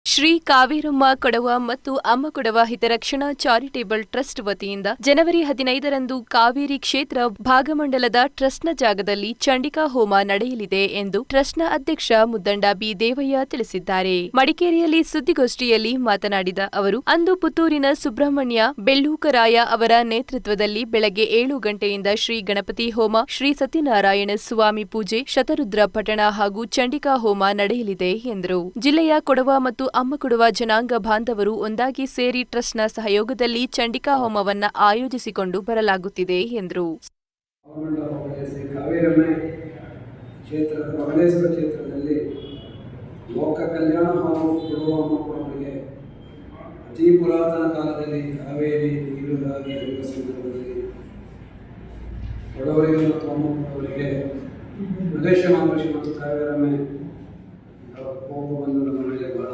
ಶ್ರೀ ಕಾವೇರಮ್ಮ ಕೊಡವ ಮತ್ತು ಅಮ್ಮ Kodava ಹಿತರಕ್ಷಣಾ charitable trust ವತಿಯಿಂದ ಜನವರಿ 15ರಂದು ಕಾವೇರಿ ಕ್ಷೇತ್ರ ಭಾಗಮಂಡಲದ ಟ್ರಸ್ಟ್ನ ಜಾಗದಲ್ಲಿ ಚಂಡಿಕಾ ಹೋಮ ನಡೆಯಲಿದೆ ಎಂದು ಟ್ರಸ್ಟ್ನ ಅಧ್ಯಕ್ಷ ಮುದ್ದಂಡ ಬಿ ದೇವಯ್ಯ ತಿಳಿಸಿದ್ದಾರೆ. ಮಡಿಕೇರಿಯಲ್ಲಿ ಸುದ್ದಿಗೋಷ್ಠಿಯಲ್ಲಿ ಮಾತನಾಡಿದ ಅವರು, ಅಂದು ಪುತ್ತೂರಿನ ಸುಬ್ರಹ್ಮಣ್ಯ ಬೆಳ್ಳೂಕರಾಯ ಅವರ ನೇತೃತ್ವದಲ್ಲಿ ಬೆಳಗ್ಗೆ 7 ಗಂಟೆಯಿಂದ ಶ್ರೀ ಗಣಪತಿ ಹೋಮ, ಶ್ರೀ ಸತ್ಯನಾರಾಯಣ ಸ್ವಾಮಿ ಪೂಜೆ, ಶತರುದ್ರ ಪಠಣ ಹಾಗೂ ಚಂಡಿಕಾ ಹೋಮ ನಡೆಯಲಿದೆ ಎಂದರು. ಜಿಲ್ಲೆಯ ಕೊಡವ ಮತ್ತು ಅಮ್ಮ ಕೊಡವ ಜನಾಂಗ ಬಾಂಧವರು ಒಂದಾಗಿ ಸೇರಿ ಟ್ರಸ್ಟ್ನ ಸಹಯೋಗದಲ್ಲಿ ಚಂಡಿಕಾ ಹೋಮವನ್ನು ಆಯೋಜಿಸಿಕೊಂಡು ಬರಲಾಗುತ್ತಿದೆ ಎಂದರು. ಕ್ಷೇತ್ರದಲ್ಲಿ ಲೋಕ ಕಲ್ಯಾಣ ಹಾಗೂ ಕೊಡುವರಿಗೆ ಅತಿ ಪುರಾತನ ಕಾಲದಲ್ಲಿ ಕಾವೇರಿ ನೀರಾಗಿ ಹರಿಯುವ ಸಂದರ್ಭದಲ್ಲಿ ಕೊಡವರಿಗೆ ಮತ್ತು ಅಮ್ಮ ಕೊಡವರಿಗೆ ಪ್ರದೇಶ ಮಹಾಂಬರೀಷ್ ಮತ್ತು ಕಾವೇರಮ್ಮೆ ಹೋಗುವ ಬಂದು ನಮ್ಮ ಮೇಲೆ ಬಹಳ